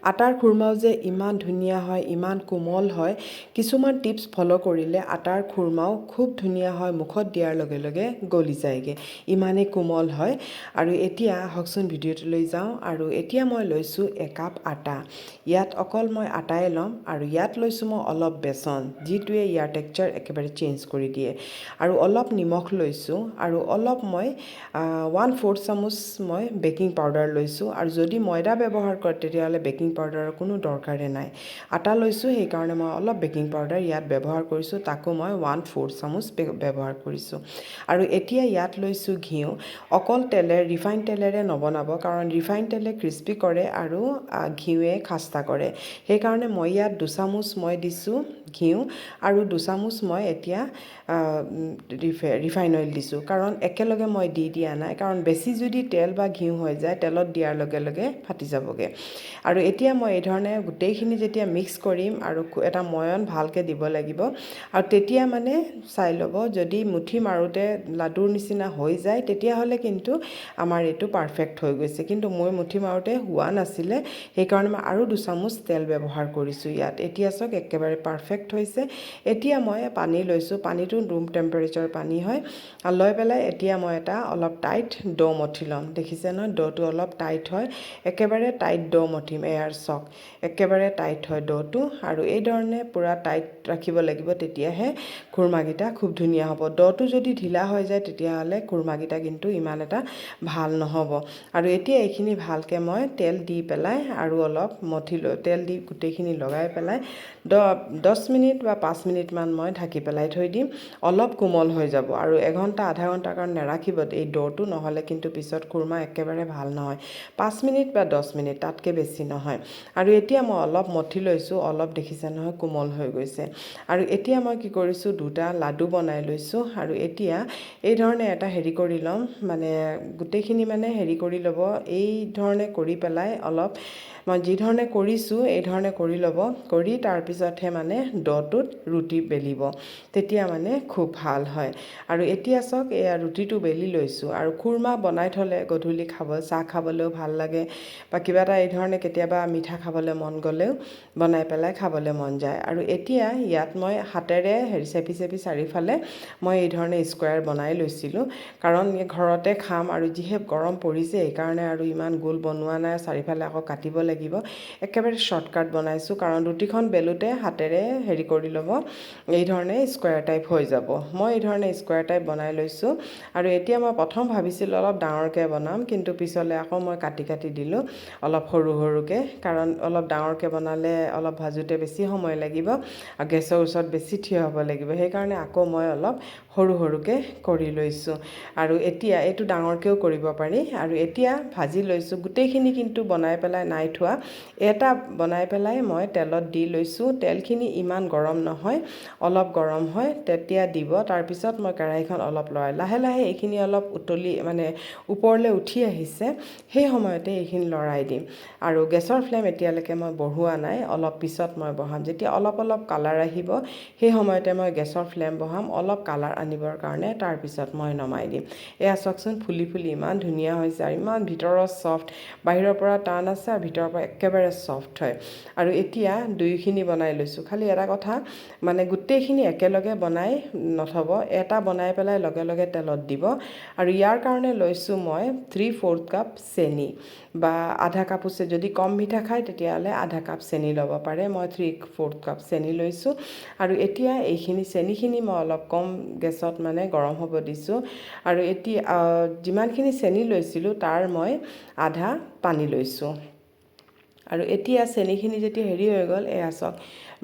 আটাৰ খুৰমাও যে ইমান ধুনীয়া হয়, ইমান কোমল হয়। কিছুমান টিপছ ফ'ল' কৰিলে আটাৰ খুৰমাও খুব ধুনীয়া হয়, মুখত দিয়াৰ লগে লগে গলি যায়গৈ, ইমানেই কোমল হয়। আৰু এতিয়া আহকচোন ভিডিঅ'টোলৈ যাওঁ। আৰু এতিয়া মই লৈছোঁ একাপ আটা। ইয়াত অকল মই আটাই ল'ম আৰু ইয়াত লৈছোঁ মই অলপ বেচন, যিটোৱে ইয়াৰ টেক্সচাৰ একেবাৰে চেঞ্জ কৰি দিয়ে। আৰু অলপ নিমখ লৈছোঁ আৰু অলপ মই 1/4 চামুচ মই বেকিং পাউডাৰ লৈছোঁ। আৰু যদি ময়দা ব্যৱহাৰ কৰে তেতিয়াহ'লে বেকিং পাউডাৰৰ কোনো দৰকাৰেই নাই। আটা লৈছোঁ সেইকাৰণে মই অলপ বেকিং পাউডাৰ ইয়াত ব্যৱহাৰ কৰিছোঁ, তাকো মই 1/4 চামুচ ব্যৱহাৰ কৰিছোঁ। আৰু এতিয়া ইয়াত লৈছোঁ ঘিউ। অকল ৰিফাইন তেলেৰে নবনাব, কাৰণ ৰিফাইন তেলে ক্ৰিস্পি কৰে আৰু ঘিউৱে খাস্তা কৰে। সেইকাৰণে মই ইয়াত 2 চামুচ মই দিছোঁ ঘিউ আৰু 2 চামুচ মই এতিয়া ৰিফাইন অইল দিছোঁ, কাৰণ একেলগে মই দি দিয়া নাই, কাৰণ বেছি যদি তেল বা ঘিউ হৈ যায় তেলত দিয়াৰ লগে লগে ফাটি যাবগৈ। আৰু এতিয়া মই এই ধৰণে গোটেইখিনি যেতিয়া মিক্স কৰিম আৰু এটা ময়ন ভালকৈ দিব লাগিব। আৰু তেতিয়া মানে চাই ল'ব, যদি মুঠি মাৰোঁতে লাডুৰ নিচিনা হৈ যায় তেতিয়াহ'লে কিন্তু আমাৰ এইটো পাৰফেক্ট হৈ গৈছে। কিন্তু মই মুঠি মাৰোঁতে হোৱা নাছিলে, সেইকাৰণে মই আৰু 2 চামুচ তেল ব্যৱহাৰ কৰিছোঁ ইয়াত। এতিয়া চাওক একেবাৰে পাৰফেক্ট হৈছে। এতিয়া মই পানী লৈছোঁ, পানীটো ৰুম টেম্পাৰেচাৰ পানী হয়। লৈ পেলাই এতিয়া মই এটা অলপ টাইট ড' মঠি ল'ম। দেখিছে নহয়, ড'টো অলপ টাইট হয়, একেবাৰে টাইট ড' মঠিম। এয়াৰ চক একেবাৰে টাইট হয় ড'টো। আৰু এই ধৰণে পূৰা টাইট ৰাখিব লাগিব, তেতিয়াহে খুৰমাকেইটা খুব ধুনীয়া হ'ব। ড'টো যদি ঢিলা হৈ যায় তেতিয়াহ'লে খুৰমাকেইটা কিন্তু ইমান এটা ভাল নহ'ব। আৰু এতিয়া এইখিনি ভালকৈ মই তেল দি পেলাই আৰু অলপ মঠি লৈ তেল দি গোটেইখিনি লগাই পেলাই 10 মিনিট বা 5 মিনিটমান মই ঢাকি পেলাই থৈ দিম। অলপ কোমল হৈ যাব। আৰু এঘণ্টা আধা ঘণ্টাৰ কাৰণে নাৰাখিব এই ড'টো, নহ'লে কিন্তু পিছত খুৰমা একেবাৰে ভাল নহয়। 5 মিনিট বা 10 মিনিট, তাতকৈ বেছি নহয়। আৰু এতিয়া মই অলপ মঠি লৈছোঁ, অলপ দেখিছে নহয় কোমল হৈ গৈছে। আৰু এতিয়া মই কি কৰিছোঁ, 2টা লাডু বনাই লৈছোঁ। আৰু এতিয়া এই ধৰণে এটা হেৰি কৰি ল'ম, মানে গোটেইখিনি মানে হেৰি কৰি ল'ব, এই ধৰণে কৰি পেলাই অলপ মই যি ধৰণে কৰিছোঁ এই ধৰণে কৰি ল'ব, কৰি তাৰপিছতহে মানে ড'টোত ৰুটি বেলিব, তেতিয়া মানে খুব ভাল হয়। আৰু এতিয়া চাওক এয়া ৰুটিটো বেলি লৈছোঁ। আৰু খুৰমা বনাই থ'লে গধূলি চাহ খাবলৈও ভাল লাগে, বা কিবা এটা এই ধৰণে কেতিয়াবা মিঠা খাবলৈ মন গ'লেও বনাই পেলাই খাবলৈ মন যায়। আৰু এতিয়া ইয়াত মই হাতেৰে চেপি চাৰিওফালে মই এই ধৰণে স্কুৱাৰ বনাই লৈছিলোঁ, কাৰণ ঘৰতে খাম আৰু যিহে গৰম পৰিছে সেইকাৰণে আৰু ইমান গোল বনোৱা নাই, চাৰিওফালে আকৌ কাটিব লাগিব। একেবাৰে শ্বৰ্টকাট বনাইছোঁ, কাৰণ ৰুটিখন বেলোতে হাতেৰে হেৰি কৰি ল'ব, এই ধৰণে স্কুৱাৰ টাইপ হৈ যাব। মই এই ধৰণে স্কুৱাৰ টাইপ বনাই লৈছোঁ। আৰু এতিয়া মই প্ৰথম ভাবিছিলোঁ অলপ ডাঙৰকৈ বনাম, কিন্তু পিছলৈ আকৌ মই কাটি দিলোঁ অলপ সৰু সৰুকৈ, কাৰণ অলপ ডাঙৰকৈ বনালে অলপ ভাজোঁতে বেছি সময় লাগিব আৰু গেছৰ ওচৰত বেছি থিয় হ'ব লাগিব। সেইকাৰণে আকৌ মই অলপ সৰু সৰুকৈ কৰি লৈছোঁ। আৰু এতিয়া এইটো ডাঙৰকৈও কৰিব পাৰি। আৰু এতিয়া ভাজি লৈছোঁ গোটেইখিনি, কিন্তু বনাই পেলাই নাই থোৱা। এটা বনাই পেলাই মই তেলত দি লৈছোঁ। তেলখিনি ইমান গৰম নহয়, অলপ গৰম হয় তেতিয়া দিব। তাৰপিছত মই কেৰাহীখন অলপ লৰাই লাহে লাহে এইখিনি অলপ উতলি মানে ওপৰলৈ উঠি আহিছে, সেই সময়তে এইখিনি লৰাই দিম। আৰু গেছৰ ফ্লেম এতিয়ালৈকে মই বঢ়োৱা নাই, অলপ পিছত মই বঢ়াম। যেতিয়া অলপ কালাৰ আহিব সেই সময়তে মই গেছৰ ফ্লেম বঢ়াম, অলপ কালাৰ আনিবৰ কাৰণে, তাৰপিছত মই নমাই দিম। এয়া চাওকচোন ফুলি ইমান ধুনীয়া হৈছে, আৰু ইমান ভিতৰত ছফ্ট, বাহিৰৰ পৰা টান আছে আৰু ভিতৰৰ পৰা একেবাৰে ছফ্ট হয়। আৰু এতিয়া দুইখিনি বনাই লৈছোঁ। খালি এটা কথা, মানে গোটেইখিনি একেলগে বনাই নথ'ব, এটা বনাই পেলাই লগে লগে তেলত দিব। আৰু ইয়াৰ কাৰণে লৈছোঁ মই 3/4 কাপ চেনি, বা আধা কাপো, যদি কম মিঠা খায় তেতিয়াহ'লে আধা কাপ চেনি ল'ব পাৰে। মই 3/4 কাপ চেনি লৈছোঁ। আৰু এতিয়া এইখিনি চেনিখিনি মই অলপ কম গেছত মানে গৰম হ'ব দিছোঁ। আৰু এতিয়া যিমানখিনি চেনি লৈছিলোঁ তাৰ মই আধা পানী লৈছোঁ। আৰু এতিয়া চেনিখিনি যেতিয়া হেৰি হৈ গ'ল, এয়া চাওক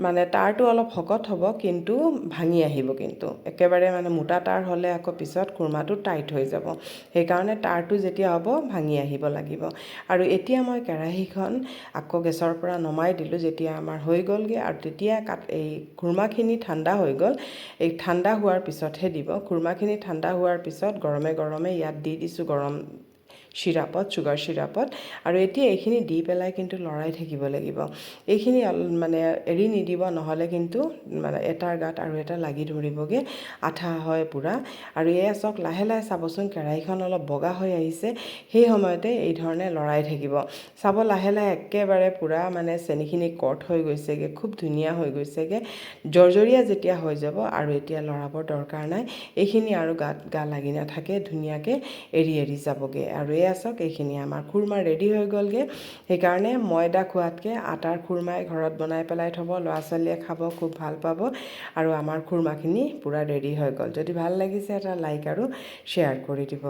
মানে তাৰটো অলপ শকত হ'ব, কিন্তু ভাঙি আহিব, কিন্তু একেবাৰে মানে মোটা তাৰ হ'লে আকৌ পিছত খুৰমাটো টাইট হৈ যাব। সেইকাৰণে তাৰটো যেতিয়া হ'ব ভাঙি আহিব লাগিব। আৰু এতিয়া মই কেৰাহীখন আকৌ গেছৰ পৰা নমাই দিলোঁ, যেতিয়া আমাৰ হৈ গ'লগৈ। আৰু তেতিয়া এই খুৰমাখিনি ঠাণ্ডা হৈ গ'ল। এই ঠাণ্ডা হোৱাৰ পিছতহে দিব। খুৰমাখিনি ঠাণ্ডা হোৱাৰ পিছত গৰমে গৰমে ইয়াত দি দিছোঁ গৰম চিৰাপত, চুগাৰ চিৰাপত। আৰু এতিয়া এইখিনি দি পেলাই কিন্তু লৰাই থাকিব লাগিব। এইখিনি মানে এৰি নিদিব, নহ'লে কিন্তু মানে এটাৰ গাত আৰু এটা লাগি ধৰিবগৈ, আঠা হয় পূৰা। আৰু এয়া চাওক, লাহে লাহে চাবচোন কেৰাহীখন অলপ বগা হৈ আহিছে, সেই সময়তে এই ধৰণে লৰাই থাকিব। চাব লাহে লাহে একেবাৰে পূৰা মানে চেনিখিনি কট হৈ গৈছেগৈ, খুব ধুনীয়া হৈ গৈছেগৈ, জৰ্জৰীয়া যেতিয়া হৈ যাব আৰু এতিয়া লৰাবৰ দৰকাৰ নাই। এইখিনি আৰু গা লাগি নাথাকে, ধুনীয়াকৈ এৰি এৰি যাবগৈ। আৰু এয়া চাওক, এইখিনি আমাৰ খুৰমা ৰেডি হৈ গ'লগৈ। সেইকাৰণে ময়দা খোৱাতকৈ আটাৰ খুৰমাই ঘৰত বনাই পেলাই থ'ব, ল'ৰা ছোৱালীয়ে খাব, খুব ভাল পাব। আৰু আমাৰ খুৰমাখিনি পূৰা ৰেডি হৈ গ'ল। যদি ভাল লাগিছে এটা লাইক আৰু শ্বেয়াৰ কৰি দিব।